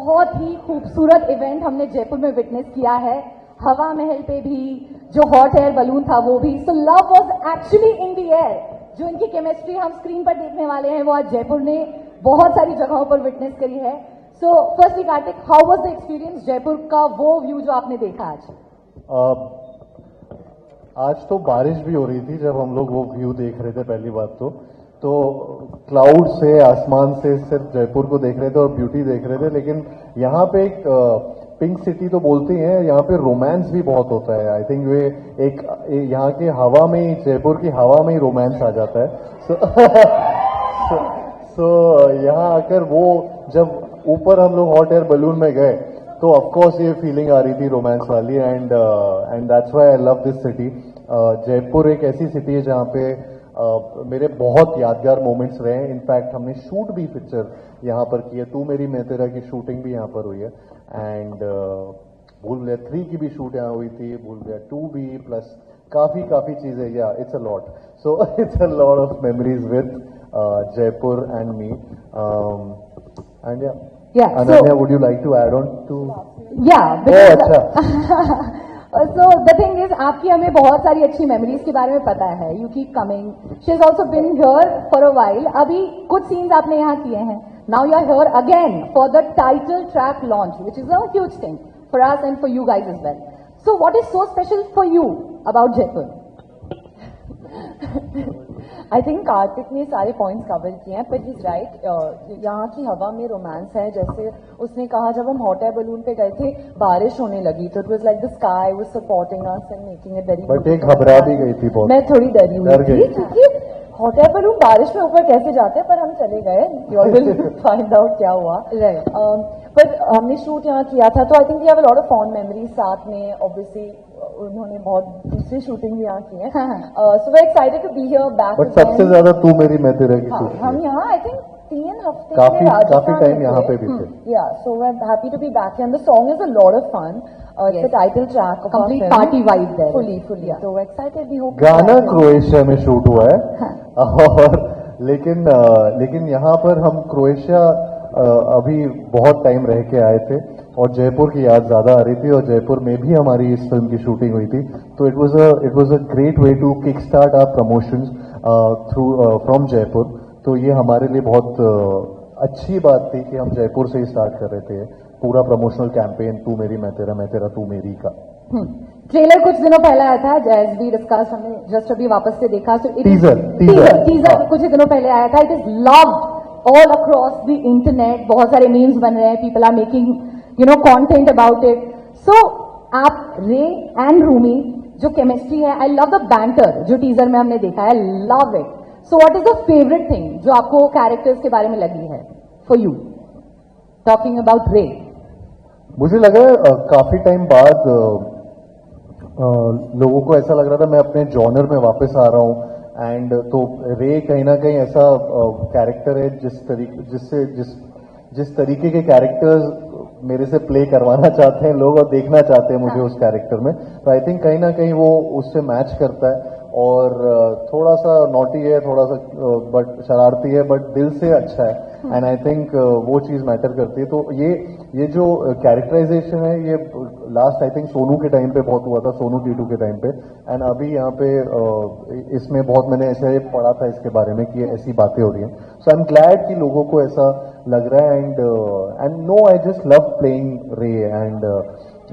बहुत ही खूबसूरत इवेंट हमने जयपुर में विटनेस किया है। हवा महल पे भी जो हॉट एयर बलून था वो भी। So love was actually in the air. जो इनकी केमिस्ट्री हम स्क्रीन पर देखने वाले हैं वो आज जयपुर ने बहुत सारी जगहों पर विटनेस करी है। So firstly Kartik, how was the experience Jaipur का वो व्यू जो आपने देखा आज? आज तो बारिश भी हो रही थी जब हम लोग वो व्यू देख रहे थे। पहली बात तो क्लाउड से, आसमान से सिर्फ जयपुर को देख रहे थे और ब्यूटी देख रहे थे। लेकिन यहाँ पे एक पिंक सिटी तो बोलते हैं, यहाँ पे रोमांस भी बहुत होता है। आई थिंक वे एक यहाँ के हवा में ही, जयपुर की हवा में ही रोमांस आ जाता है। सो यहाँ आकर वो जब ऊपर हम लोग हॉट एयर बलून में गए तो ऑफकोर्स ये फीलिंग आ रही थी रोमांस वाली। And that's why I love this city. Jaipur एक ऐसी सिटी है जहाँ पे मेरे बहुत यादगार मोमेंट्स रहे हैं। इनफैक्ट हमने शूट भी पिक्चर यहाँ पर की है। तू मेरी मैं तेरा की शूटिंग भी यहाँ पर हुई है। एंड भूल भुलैया 3 की भी शूट यहाँ हुई थी, भूल भुलैया 2 भी, प्लस काफी चीजें। या it's a lot. So it's a lot of memories with Jaipur and me. And Yeah, Ananya, would you like to add on to? Yeah. अच्छा। So the thing is, आपकी हमें बहुत सारी अच्छी मेमोरीज के बारे में पता है। You keep coming. She has also been here for a while. अभी कुछ सीन्स आपने यहाँ किए हैं. Now you are here again for the title track launch, which is a huge thing for us and for you guys as well. So what is so special for you about Jaipur? I think Kartik ने सारे points cover किए हैं, पर is right. यहाँ की हवा में romance है। जैसे उसने कहा, जब हम हॉट एयर बलून पे गए थे बारिश होने लगी तो it was like the sky was supporting us and making it very. But एक घबरा भी गई थी बहुत। मैं थोड़ी डरी हुई थी क्योंकि हॉट एयर बलून बारिश में ऊपर कैसे जाते हैं, पर हम चले गए। You all will find out क्या हुआ। पर हमने शूट यहाँ किया था तो I think we have a lot of fond memories साथ में। ऑब्वियसली उन्होंने बहुत दूसरी शूटिंग भी यहाँ की है। So we are excited to be here back. But सबसे ज्यादा तू मेरी मैं तेरे की शूट। हम यहाँ आई थिंक 3 हफ्ते काफी टाइम यहाँ पे भी थे। Yeah so we are happy to be back and the song is a lot of fun. It's the title track of complete party vibe there. Fully so we are excited. We hope गाना Croatia में shoot हुआ है। और लेकिन यहाँ पर हम Croatia अभी बहुत टाइम रह के आए थे और जयपुर की याद ज्यादा आ रही थी। और जयपुर में भी हमारी इस फिल्म की शूटिंग हुई थी। तो it was a great way to kick start our promotions through from Jaipur. तो ये हमारे लिए बहुत अच्छी बात थी कि हम जयपुर से ही स्टार्ट कर रहे थे पूरा प्रमोशनल कैंपेन, तू मेरी मैं तेरा तू मेरी का। ट्रेलर कुछ दिनों पहले आया था, एज वी डिस्कस, हमने जस्ट अभी वापस से देखा। सो टीजर कुछ ही दिनों पहले आया था। It is loved all across the internet. बहुत सारे memes बन रहे हैं, people are making content about it. So आप रे एंड रूमी जो केमिस्ट्री है, I love the banter जो टीजर में हमने देखा है, love it. So what is the favorite thing जो आपको कैरेक्टर्स के बारे में लगी है for you? Talking about रे। मुझे लगा काफी टाइम बाद लोगों को ऐसा लग रहा था मैं अपने जॉनर में वापस आ रहा हूँ। एंड तो रे कहीं ना कहीं ऐसा कैरेक्टर है जिस तरीके के कैरेक्टर्स मेरे से प्ले करवाना चाहते हैं लोग और देखना चाहते हैं मुझे उस कैरेक्टर में। तो आई थिंक कहीं ना कहीं वो उससे मैच करता है। और थोड़ा सा नॉटी है, थोड़ा सा बट शरारती है, बट दिल से अच्छा है। एंड आई थिंक वो चीज मैटर करती है। तो ये जो कैरेक्टराइजेशन है ये लास्ट आई थिंक सोनू के टाइम पे बहुत हुआ था, सोनू टीटू के टाइम पे। एंड अभी यहाँ पे इसमें बहुत मैंने ऐसे पढ़ा था इसके बारे में कि ऐसी बातें हो रही हैं। सो आई एम ग्लैड कि लोगों को ऐसा लग रहा है। And no, I just love playing Ray. एंड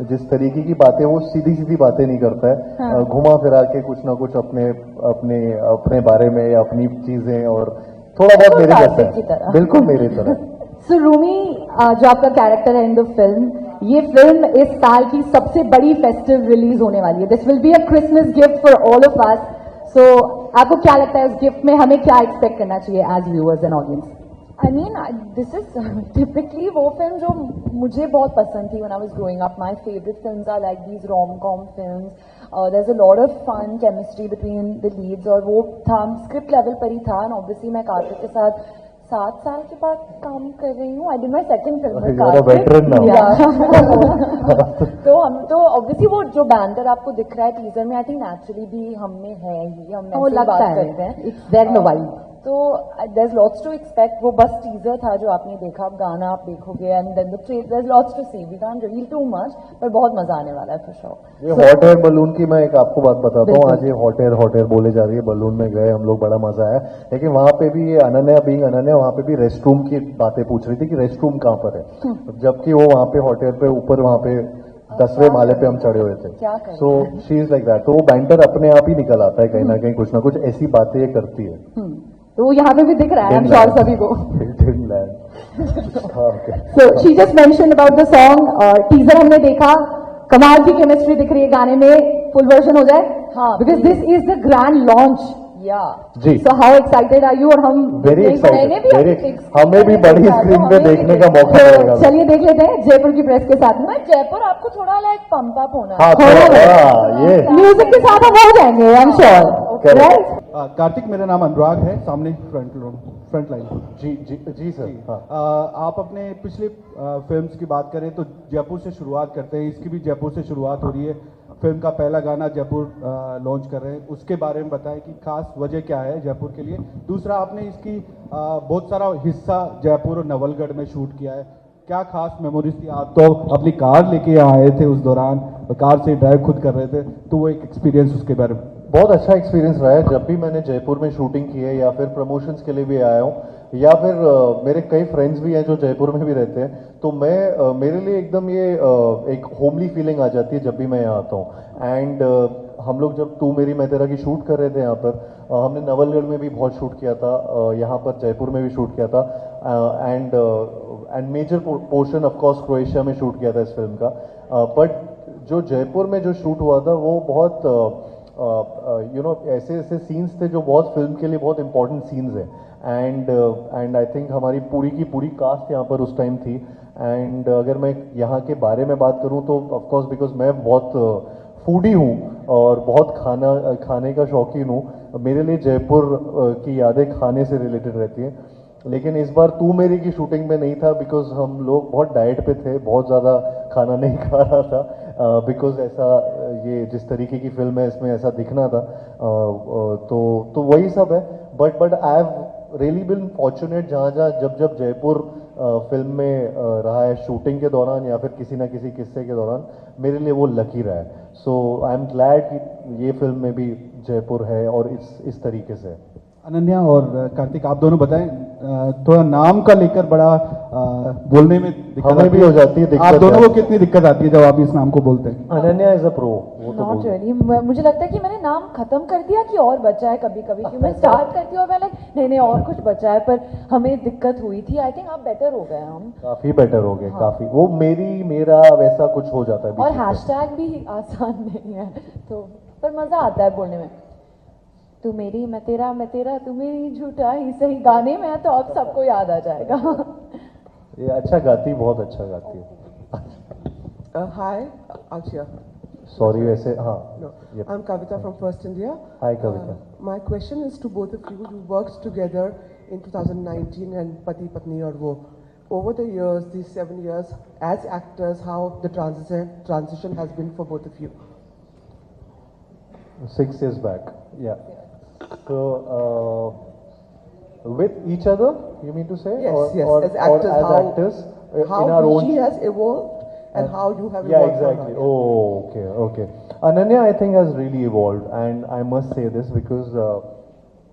जिस तरीके की बातें, वो सीधी बातें नहीं करता है। घुमा फिरा के कुछ ना कुछ अपने बारे में या अपनी चीजें, और थोड़ा बहुत मेरे जैसा है, बिल्कुल मेरे तरह। सो रूमी जो आपका कैरेक्टर है इन द फिल्म, ये फिल्म इस साल की सबसे बड़ी फेस्टिव रिलीज होने वाली है। This will be a Christmas gift for all of us. So आपको क्या लगता है इस गिफ्ट में हमें क्या एक्सपेक्ट करना चाहिए as viewers and audience? I mean, this is typically वो फिल्म जो मुझे बहुत पसंद थी when I was growing up. My favorite films are like these rom-com films. There's a lot of fun chemistry between the leads. और वो था script level पर ही था। And obviously मैं कार्तिक के साथ 7 साल के बाद काम कर रही हूँ। I did my second film with Kartik. तो हम तो obviously वो जो बैंटर आपको दिख रहा है टीजर में, I think naturally भी हम में है ही, हम ऐसे बात करते हैं। It's there in the vibe. तो there's lots to expect. वो बस टीजर था जो आपने देखा, अब गाना आप देखोगे and then the trailer, there's lots to see. We can't reveal too much, पर बहुत मजा आने वाला है for sure. ये हॉट एयर बलून की मैं एक आपको बात बताता हूँ। आज ये हॉट एयर बोले जा रही है, बलून में गए हम लोग, बड़ा मजा आया। लेकिन वहां पे भी ये अनन्या बीइंग अनन्या वहां पे भी रेस्ट रूम की बातें पूछ रही थी कि रेस्ट रूम कहाँ पर है, जबकि वो वहां पे हॉट एयर पे ऊपर वहां पे 10वें माले पे हम चढ़े हुए थे। So she is like that. तो वो बैंटर अपने आप ही निकल आता है कहीं ना कहीं, कुछ ना कुछ ऐसी बातें ये करती है। तो वो यहाँ पे भी दिख रहा है हम श्योर सभी को। So she just mentioned about the song, teaser हमने देखा, कमाल की केमिस्ट्री दिख रही है गाने में, फुल वर्जन हो जाए। हाँ, because this is the grand launch. जी, so how excited are you? और हम वेरी एक्साइटेड, हमें भी बड़ी स्क्रीन पे देखने का मौका मिलेगा। चलिए देख लेते हैं जयपुर की प्रेस के साथ में। जयपुर आपको थोड़ा लाइक पंप अप होना है, ये म्यूजिक के साथ हम हो जाएंगे, I am sure, right? Kartik, मेरा नाम अनुराग है, सामने फ्रंट लाइन। जी सर। आप अपने पिछले फिल्म्स की बात करें तो जयपुर से शुरुआत करते हैं, इसकी भी जयपुर से शुरुआत हो रही है। फिल्म का पहला गाना जयपुर लॉन्च कर रहे हैं, उसके बारे में बताएं कि खास वजह क्या है जयपुर के लिए। दूसरा, आपने इसकी बहुत सारा हिस्सा जयपुर और नवलगढ़ में शूट किया है, क्या खास मेमोरीज थी? आप तो अपनी कार लेके आए थे उस दौरान, कार से ड्राइव खुद कर रहे थे, तो वो एक एक्सपीरियंस उसके बारे में। बहुत अच्छा एक्सपीरियंस रहा है। जब भी मैंने जयपुर में शूटिंग की है या फिर प्रमोशंस के लिए भी आया हूँ, या फिर मेरे कई फ्रेंड्स भी हैं जो जयपुर में भी रहते हैं, तो मैं मेरे लिए एकदम ये एक होमली फीलिंग आ जाती है जब भी मैं यहाँ आता हूँ। एंड हम लोग जब तू मेरी मैं तेरा की शूट कर रहे थे यहाँ पर, हमने नवलगढ़ में भी बहुत शूट किया था, यहाँ पर जयपुर में भी शूट किया था, and major portion of course Croatia में शूट किया था इस फिल्म का। बट जो जयपुर में जो शूट हुआ था वो बहुत ऐसे ऐसे सीन्स थे जो बहुत फिल्म के लिए बहुत इंपॉर्टेंट सीन्स हैं। एंड आई थिंक हमारी पूरी की पूरी कास्ट यहाँ पर उस टाइम थी। एंड अगर मैं यहाँ के बारे में बात करूँ तो ऑफ कोर्स बिकॉज मैं बहुत फूडी हूँ और बहुत खाने का शौकीन हूँ, मेरे लिए जयपुर की यादें खाने से रिलेटेड रहती हैं। लेकिन इस बार तू मेरी की शूटिंग में नहीं था बिकॉज हम लोग बहुत डाइट पे थे, बहुत ज़्यादा खाना नहीं खा रहा था, बिकॉज ऐसा ये जिस तरीके की फिल्म है इसमें ऐसा दिखना था। तो वही सब है। But I have really bin fortunate, जहाँ जब जयपुर फिल्म में रहा है शूटिंग के दौरान या फिर किसी ना किसी किस्से के दौरान, मेरे लिए वो लकी रहा है। सो आई एम ग्लैड कि ये फिल्म में भी जयपुर है और इस तरीके से। अनन्या और कार्तिक, आप दोनों बताएं, थोड़ा नाम का लेकर बड़ा बोलने में दिक्कत भी हो जाती है। आप दोनों को कितनी दिक्कत आती है जब आप इस नाम को बोलते हैं? Ananya is a pro. Not really, मुझे लगता है कि मैंने नाम खत्म कर दिया कि और बचा है कभी कभी, कि मैं स्टार्ट करती हूँ और मैं नहीं और कुछ बचा है, पर हमें दिक्कत हुई थी। आई थिंक आप बेटर हो गए, हम काफी बेटर हो गए। हाँ। काफी वो मेरा वैसा कुछ हो जाता है। और हैशटैग भी आसान नहीं है, तो पर मजा आता है बोलने में। तू मेरी मैं तेरा तू मेरी झूठा ही सही, गाने में है तो अब सबको याद आ जाएगा। ये अच्छा गाती, बहुत अच्छा गाती है। हाय Akshya. Sorry, वैसे हाँ। No, Yep. I'm Kavita from First India. Hi Kavita. My question is to both of you. You worked together in 2019 and Pati Patni aur wo. Over the years, these 7 years, as actors, how the transition has been for both of you? 6 years back, yeah. So, with each other, you mean to say? Yes, or as actors, or as actors how in our own. she has evolved and how you have Yeah, evolved. exactly. Oh, okay. Ananya, I think, has really evolved, and I must say this because,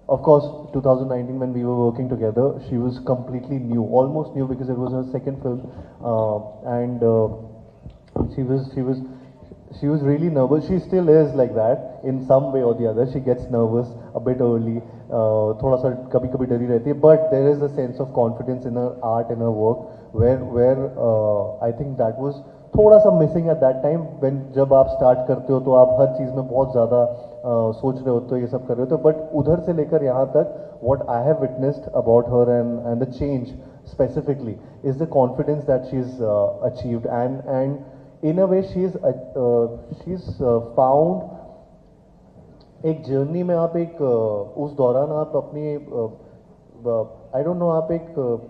of course, 2019 when we were working together, she was completely new, almost new because it was her second film, and she was really nervous. She still is like that in some way or the other. She gets nervous a bit early, थोड़ा सा कभी डरी रहती है, but there is a sense of confidence in her art, in her work, where I think that was थोड़ा सा missing at that time when जब आप start करते हो तो आप हर चीज़ में बहुत ज़्यादा सोच रहे होते हो, ये सब कर रहे होते हो, but उधर से लेकर यहाँ तक what I have witnessed about her and the change specifically is the confidence that she's achieved, and in a way she's found एक जर्नी में आप एक उस दौरान आप अपनी आई डोंट नो आप एक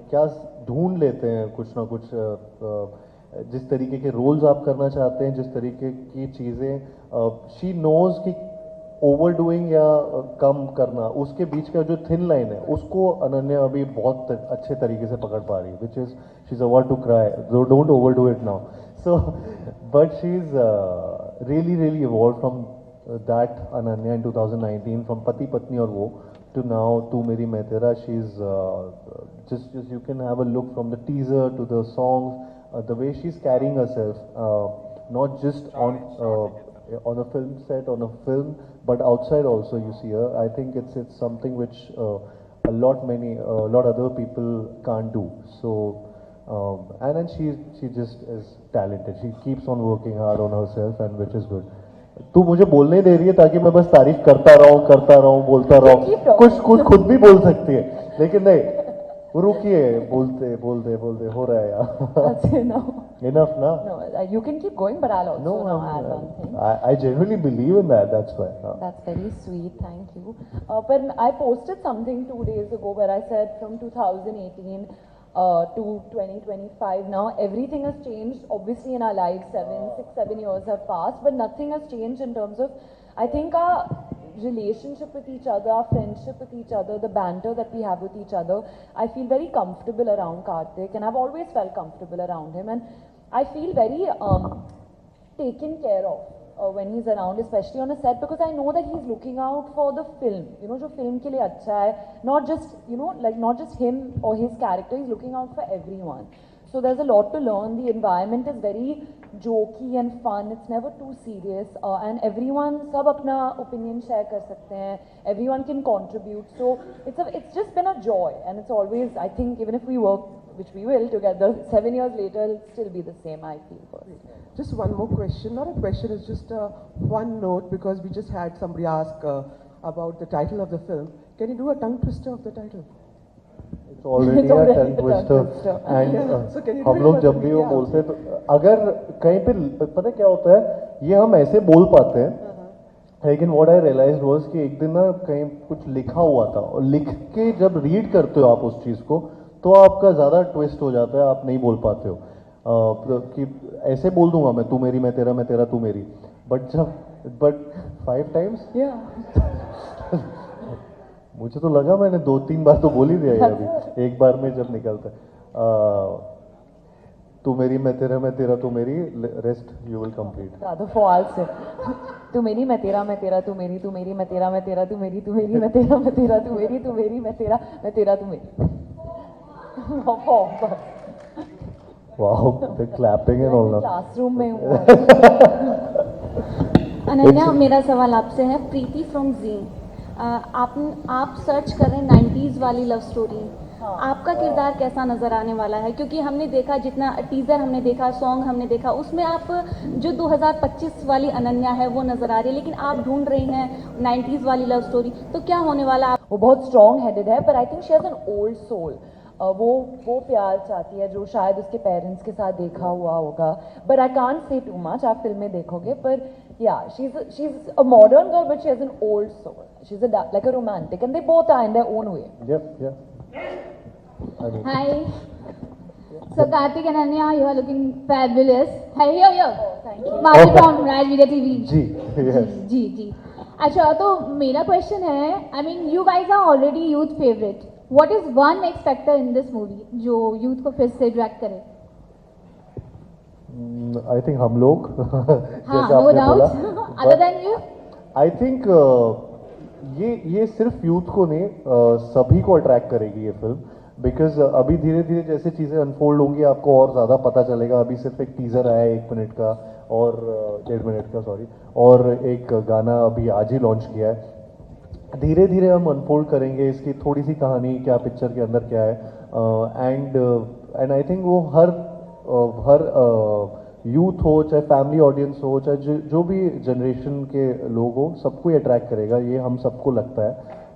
क्या ढूंढ लेते हैं कुछ ना कुछ, जिस तरीके के रोल्स आप करना चाहते हैं, जिस तरीके की चीज़ें शी नोज कि ओवरडूइंग या कम करना, उसके बीच का जो थिन लाइन है उसको अनन्या अभी बहुत अच्छे तरीके से पकड़ पा रही है, which is she is about to cry, don't overdo it now. So but she is really really evolved from that Ananya in 2019, from Pati Patni और वो to now Tu Meri Main Tera. She's just you can have a look from the teaser to the songs, the way she's carrying herself, not just on a film set, on a film, but outside also you see her. I think it's something which a lot other people can't do. So and then she just is talented. She keeps on working hard on herself, and which is good. तू मुझे बोलने ही दे रही है ताकि मैं बस तारीफ करता रहूं, बोलता रहूं. कुछ खुद भी बोल सकती है, लेकिन नहीं, रुकिए, बोलते हो रहा है यार. Enough ना? No, you can keep going, but I'll also now add one thing. I genuinely believe in that. That's why. That's very sweet. Thank you. But I posted something 2 days ago where I said from 2018 to 2025 now, everything has changed obviously in our lives. 7 years have passed, but nothing has changed in terms of, I think, our relationship with each other, our friendship with each other, the banter that we have with each other. I feel very comfortable around Karthik, and I've always felt comfortable around him, and I feel very taken care of when he's around, especially on a set, because I know that he's looking out for the film, you know, jo film ke liye acha hai, not just, you know, like not just him or his character, he's looking out for everyone. So there's a lot to learn. The environment is very jokey and fun, it's never too serious, and everyone sab apna opinion share kar sakte hain, everyone can contribute. So it's just been a joy, and it's always, I think, even if we work, which we will, together 7 years later, it'll still be the same, I feel personally. Just one more question, not a question, it's just one note, because we just had somebody ask about the title of the film. Can you do a tongue twister of the title? It's already a tongue twister. And So can you do हम it लोग for जब the भी वो media बोलते हैं तो अगर कहीं पे पता क्या होता है, ये हम ऐसे बोल पाते हैं, लेकिन व्हाट आई रियलाइज्ड वाज कि एक दिन ना कहीं कुछ लिखा हुआ था, और लिख के जब रीड करते हो आप उस चीज़ को, तो आपका ज़्यादा ट्विस्ट हो जाता है, आप नहीं बोल पाते हो. कि ऐसे बोल दूंगा मैं, तू मेरी मैं तेरा तू मेरी, बट 5 times मुझे तो लगा मैंने 2-3 बार तो बोल ही दिया है अभी, एक बार में जब निकलता है. तू मेरी मैं तेरा तू मेरी, rest you will complete. Rather false है. तू मेरी मैं तेरा तू मेरी मैं तेरा तू मेरी मैं तेरा तू मेरी मैं तेरा तू मेरी. Wow, the clapping and all that. Classroom में हूँ. अनन्या, मेरा सवाल आपसे है. प्रीति फ्रॉम जीन, आप सर्च कर रहे हैं 90s वाली लव स्टोरी. आपका किरदार कैसा नज़र आने वाला है? क्योंकि हमने देखा, जितना टीज़र हमने देखा, सॉन्ग हमने देखा, उसमें आप जो 2025 वाली अनन्या है वो नज़र आ रही है, लेकिन आप ढूंढ रही हैं 90s वाली लव स्टोरी. तो क्या होने वाला? वो बहुत स्ट्रॉन्ग हेडेड है, पर I think she has an old soul. वो प्यार चाहती है जो शायद उसके पेरेंट्स के साथ देखा हुआ होगा, but I can't say too much, आप फिल्म में देखोगे. पर yeah she is a modern girl, but she has an old soul. She is like a romantic, and they both are in their own way. Hi. So Karthik and Ananya, you are looking fabulous. Hey, here. Thank you. Martin from Raj Media TV. जी, yes. जी. अच्छा, तो मेरा question है, I mean, you guys are already youth favorite. What is one X factor in this movie जो youth को फिर से ड्रैग करे? आई थिंक हम लोग हाँ, जैसा आपने बोला. Other than you? I think ये सिर्फ यूथ को नहीं, सभी को अट्रैक्ट करेगी ये फिल्म, बिकॉज अभी धीरे धीरे जैसे चीज़ें अनफोल्ड होंगी आपको और ज़्यादा पता चलेगा. अभी सिर्फ एक टीज़र आया है 1 मिनट का और 1.5 मिनट का, सॉरी, और एक गाना अभी आज ही लॉन्च किया है. धीरे धीरे हम अनफोल्ड करेंगे इसकी थोड़ी सी कहानी, क्या पिक्चर के अंदर क्या है. एंड आई थिंक वो हर यूथ हो, चाहे फैमिली ऑडियंस हो, चाहे जो भी जनरेशन के लोग हो, सबको ये अट्रैक्ट करेगा, ये हम सबको लगता है.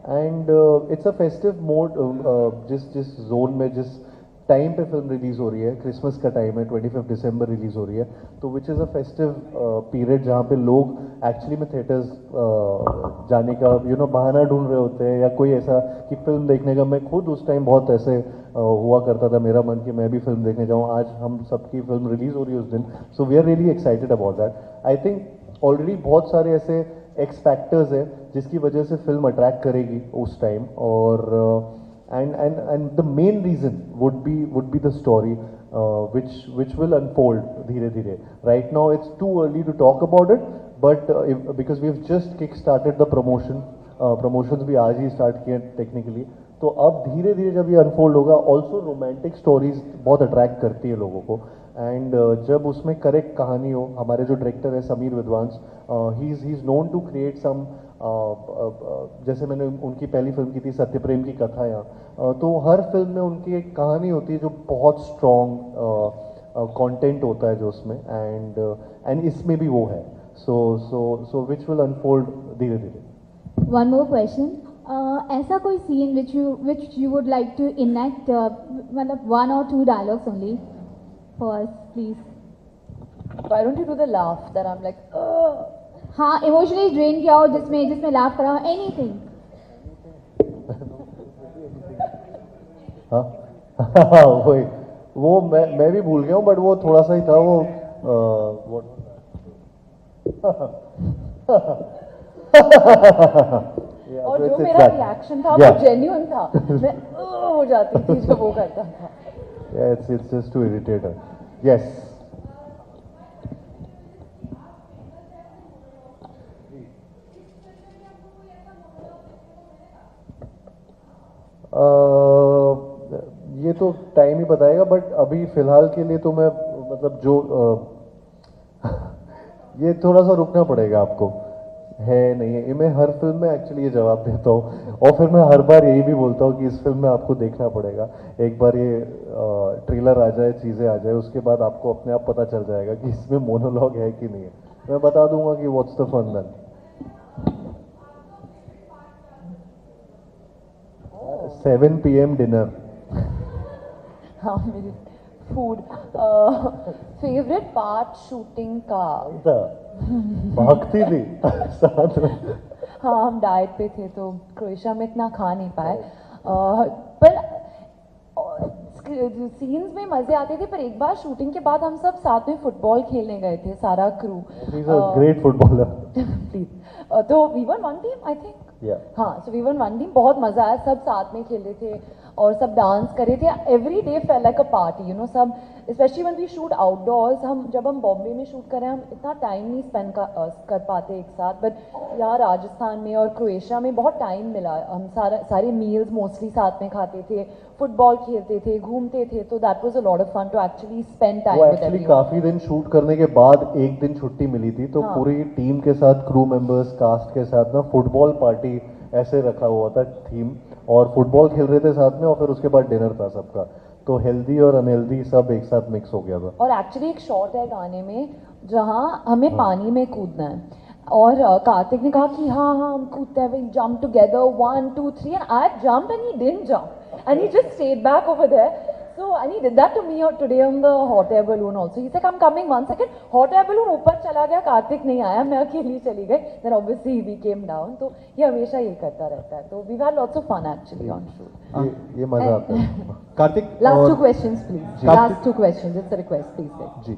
And it's a festive mode. जिस जोन में, जिस टाइम पे फिल्म रिलीज़ हो रही है, क्रिसमस का टाइम है, 25 दिसंबर रिलीज़ हो रही है, तो which is a festive period जहाँ पे लोग एक्चुअली में थिएटर्स जाने का बहाना ढूंढ रहे होते हैं, या कोई ऐसा कि फिल्म देखने का. मैं खुद उस टाइम बहुत ऐसे हुआ करता था मेरा मन कि मैं भी फिल्म देखने जाऊँ. आज हम सबकी फिल्म रिलीज़ हो रही है उस दिन, so we are really excited about that. I think already बहुत सारे ऐसे एक्स फैक्टर्स है जिसकी वजह से फिल्म अट्रैक्ट करेगी उस टाइम, और and the main reason would be the story which will unfold धीरे धीरे. Right now it's too early to talk about it, but because we've just kick started the promotions भी आज ही start किए technically, तो अब धीरे धीरे जब ये unfold होगा, also romantic stories बहुत attract करती है लोगों को, and जब उसमें correct कहानी हो, हमारे जो director है Sameer Vidwans, he's known to create some जैसे मैंने उनकी पहली फिल्म की थी सत्य प्रेम की कथा यहाँ, तो हर फिल्म में उनकी एक कहानी होती है जो बहुत स्ट्रॉन्ग कंटेंट होता है जो उसमें, एंड इसमें भी वो है, सो विच विल अनफोल्ड धीरे धीरे. वन मोर क्वेश्चन, ऐसा कोई scene which you would like to enact, मतलब 1 or 2 dialogues only for us please. Why don't you do the laugh that I'm like, हाँ, इमोशनली ड्रेन किया हो जिसमें लाफ करा हो, एनीथिंग. हाँ वही, वो मैं भी भूल गया हूँ, बट वो थोड़ा सा ही था वो और जो मेरा रिएक्शन था वो जेन्युइन था. मैं हो जाती थी जब वो करता था. it's just to irritate her. Yes. ये तो टाइम ही बताएगा, बट अभी फिलहाल के लिए तो मैं मतलब जो ये थोड़ा सा रुकना पड़ेगा आपको, है नहीं है. मैं हर फिल्म में एक्चुअली ये जवाब देता हूँ, और फिर मैं हर बार यही भी बोलता हूँ कि इस फिल्म में आपको देखना पड़ेगा. एक बार ये ट्रेलर आ जाए, चीज़ें आ जाए, उसके बाद आपको अपने आप पता चल जाएगा कि इसमें मोनोलॉग है कि नहीं है. मैं बता दूंगा कि what's the fun then. 7 PM dinner. हाँ, मेरी फूड फेवरेट पार्ट शूटिंग का. भागती थी साथ में. हाँ, हम डाइट पे थे तो क्रोएशिया में इतना खा नहीं पाए, पर सीन्स में मजे आते थे. पर एक बार शूटिंग के बाद हम सब साथ में फुटबॉल खेलने गए थे, सारा क्रू. Great footballer. तो we won one team I think. हाँ, so we won one team. बहुत मजा आया, सब साथ में खेले थे और सब डांस करे थे. Every day felt like a party, you know. सब specially when we shoot outdoors, जब हम बॉम्बे में शूट कर रहे हैं, हम इतना टाइम नहीं स्पेंड कर पाते एक साथ, बट यहाँ राजस्थान में और क्रोएशिया में बहुत टाइम मिला. हम सारे मील्स मोस्टली साथ में खाते थे, फुटबॉल खेलते थे, घूमते थे. तो that was a lot of fun to actually spend time with everyone. काफी दिन शूट करने के बाद एक दिन छुट्टी मिली थी, तो पूरी टीम के साथ, क्रू मेंबर्स, कास्ट के साथ ना फुटबॉल पार्टी ऐसे रखा हुआ था थीम, और फुटबॉल खेल रहे थे साथ में, और फिर उसके बाद डिनर था सबका. तो हेल्दी और अनहेल्दी सब एक साथ मिक्स हो गया था. और एक्चुअली एक शॉट है गाने में जहाँ हमें पानी में कूदना है, और कार्तिक ने कहा कि हाँ हम कूदते हैं, we jump together 1 2 3, and I jumped and he didn't jump, and he just stayed back over there. So and he did that to me today on the hot air balloon also. He said, "I'm coming 1 second." Hot air balloon ऊपर चला गया, कार्तिक नहीं आया, मैं अकेली चली गई. Then obviously we came down. तो ये हमेशा ये करता रहता है. तो we've had lots of fun actually on shoot. ये मजा आता है. Kartik, Last 2 questions please. Last 2 questions. It's a request, please say. जी.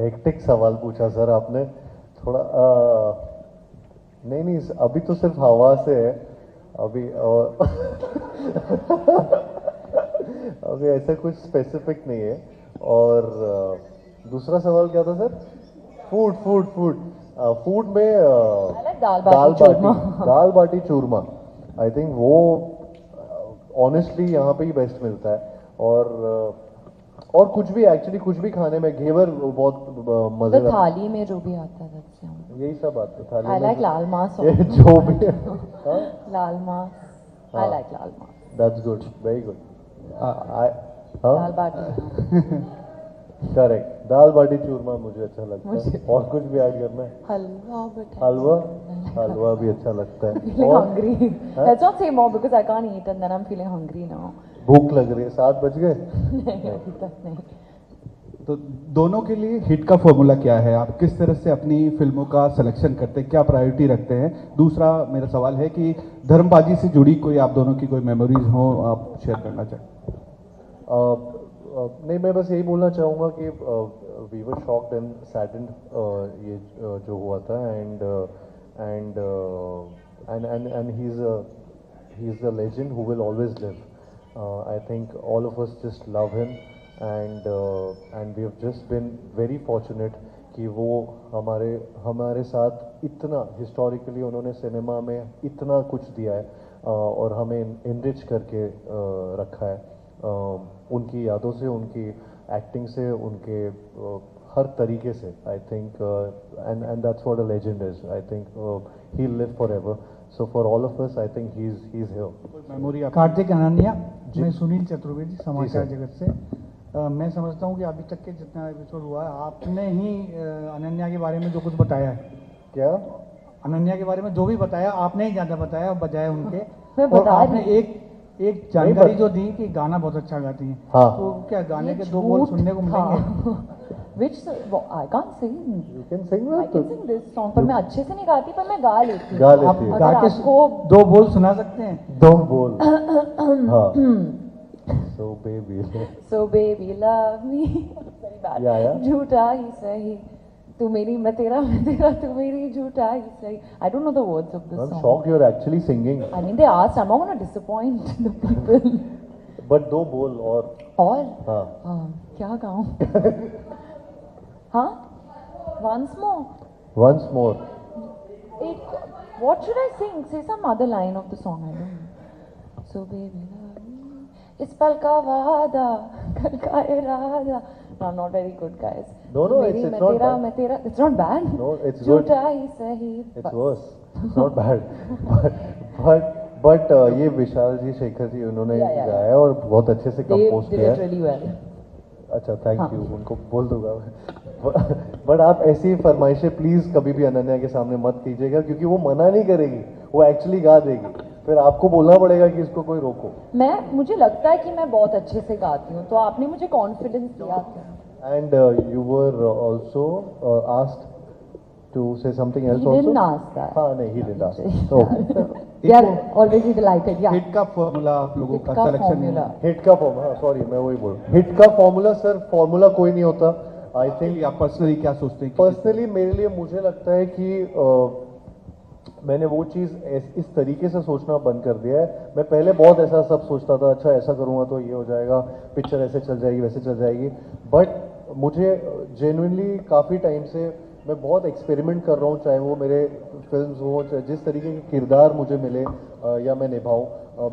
हेक्टिक सवाल पूछा सर आपने, थोड़ा नहीं अभी तो सिर्फ हवा से है अभी, और अभी ऐसा कुछ स्पेसिफिक नहीं है. और दूसरा सवाल क्या था सर? फूड में दाल बाटी चूरमा. आई थिंक वो ऑनेस्टली यहाँ पे ही बेस्ट मिलता है. और कुछ भी एक्चुअली कुछ भी खाने में, घेवर बहुत मजेदार. थाली में जो भी आता है यही सब आता है थाली में. I like लाल मांस. जो भी लाल मांस. I like लाल मांस. That's good, very good. Dal baati. Correct, dal baati churma मुझे अच्छा लगता है. और कुछ भी ऐड करना है? हलवा भी अच्छा लगता है. Feeling hungry. Let's not say more because I can't eat and then I'm feeling hungry now. भूख लग रही है. 7 बज गए. नहीं, अभी तक नहीं. तो दोनों के लिए हिट का फॉर्मूला क्या है? आप किस तरह से अपनी फिल्मों का सिलेक्शन करते हैं, क्या प्रायोरिटी रखते हैं? दूसरा मेरा सवाल है कि धर्मबाजी से जुड़ी कोई आप दोनों की कोई मेमोरीज हो, आप शेयर करना चाहें? नहीं, मैं बस यही बोलना चाहूँगा कि we were shocked and saddened ये जो हुआ था, and he is a legend who will always live. I think all of us just love him, and we have just been very fortunate कि वो हमारे साथ इतना हिस्टोरिकली उन्होंने सिनेमा में इतना कुछ दिया है और हमें इनरिच करके रखा है उनकी यादों से, उनकी एक्टिंग से, उनके हर तरीके से. I think and that's what a legend is. I think he will live forever. So for all of us I think he is here. Memory आप? कार्तिक अनन्या, मैं सुनील चतुर्वेदी, समाचार जगत से. मैं समझता हूँ कि अभी तक के जितना एपिसोड हुआ है, आपने ही अनन्या के बारे में जो कुछ बताया है, क्या अनन्या के बारे में जो भी बताया आपने ही ज़्यादा बताया बजाय उनके. मैं और बता आपने एक जानकारी जो दी कि गाना बहुत अच्छा गाती हैं. हाँ. तो क्या गाने के 2 बोल सुनने को मिलेंगे? Which I can't sing. You can sing I that. can sing this song, पर मैं अच्छे से नहीं गाती, पर मैं गा लेती हूँ. गा आप लेती है. गा के आपको 2 बोल सुना सकते हैं? दो बोल. हाँ. So baby love me. Very bad. Yeah. झूठा ही सही, तू मेरी मैं तेरा, तू मेरी झूठा ही सही. I don't know the words of this I'm song. shocked you're actually singing. I mean, they asked. I'm not gonna disappoint the people. But दो बोल और. हाँ. क्या गाऊं? हाँ? Once more. Once more. What should I sing? Say some other line of the song. I don't know. So baby love me. इस पल का वादा, कल का इरादा. No, I'm not very good, guys. No, मेरी it's मैं not तेरा, bad. मैं तेरा. It's not bad. No, it's good. झूठा ही सही. It's worse. It's not bad. But ये विशाल जी, शेखर जी, उन्होंने Yeah. गाया है और बहुत अच्छे से They कंपोज did किया it है. really well. अच्छा, थैंक यू. उनको बोल दूंगा. बट आप ऐसी फरमाइशें प्लीज कभी भी अनन्या के सामने मत कीजिएगा, क्योंकि वो मना नहीं करेगी, वो एक्चुअली गा देगी. फिर आपको बोलना पड़ेगा कि इसको कोई रोको. मुझे लगता है कि मैं बहुत अच्छे से गाती हूँ, तो आपने मुझे कॉन्फिडेंस दिया. And you were also asked to say something else He also? didn't ask that. हाँ, नहीं, he didn't ask. So, We are always delighted. Yeah. Hit का फॉर्मूला आप लोगों Hit का का सिलेक्शन formula. हिट का फॉर्मूला, सॉरी मैं वही बोल. हिट का फॉर्मूला सर, फॉर्मूला कोई नहीं होता. आई थिंक आप पर्सनली क्या सोचते हैं? पर्सनली मेरे लिए मुझे लगता है कि मैंने वो चीज़ इस तरीके से सोचना बंद कर दिया है. मैं पहले बहुत ऐसा सब सोचता था, अच्छा ऐसा करूँगा तो ये हो जाएगा, पिक्चर ऐसे चल जाएगी, वैसे चल जाएगी. बट मुझे जेन्युइनली काफ़ी टाइम से मैं बहुत एक्सपेरिमेंट कर रहा हूँ, चाहे वो मेरे फिल्म्स हो, चाहे जिस तरीके के किरदार मुझे मिले या मैं निभाऊँ.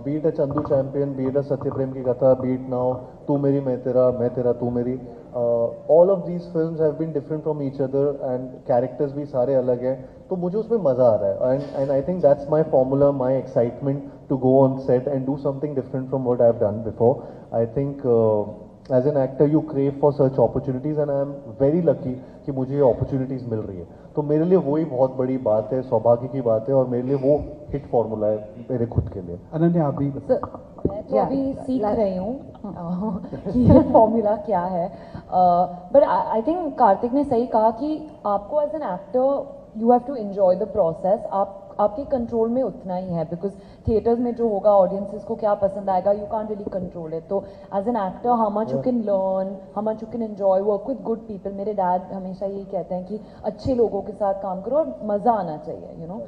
बीट अ चंदू चैंपियन, बीट अ सत्यप्रेम की कथा, बीट नाउ तू मेरी मैं तेरा तू मेरी. All of these films have been different from each other and characters भी सारे अलग हैं, तो मुझे उसमें मज़ा आ रहा है. And I think that's my formula, my excitement to go on set and do something different from what I have done before. I think as an actor you crave for such opportunities and I am very lucky कि मुझे ये opportunities मिल रही है. तो मेरे लिए वही बहुत बड़ी बात है, सौभाग्य की बात है, और मेरे लिए वो हिट फॉर्मूला है मेरे खुद के लिए. अनन्या, आप भी मैं तो अभी सीख रही हूँ कि ये फॉर्मूला क्या है. बट आई थिंक कार्तिक ने सही कहा कि आपको as an actor you have to enjoy the process. आपके कंट्रोल में उतना ही है, बिकॉज थिएटर्स में जो होगा, ऑडियंसेस को क्या पसंद आएगा, you can't really control it. तो as an actor how much you can learn, how much you can enjoy, work with good people. मेरे डैड हमेशा यही कहते हैं कि अच्छे लोगों के साथ काम करो और मज़ा आना चाहिए, यू नो.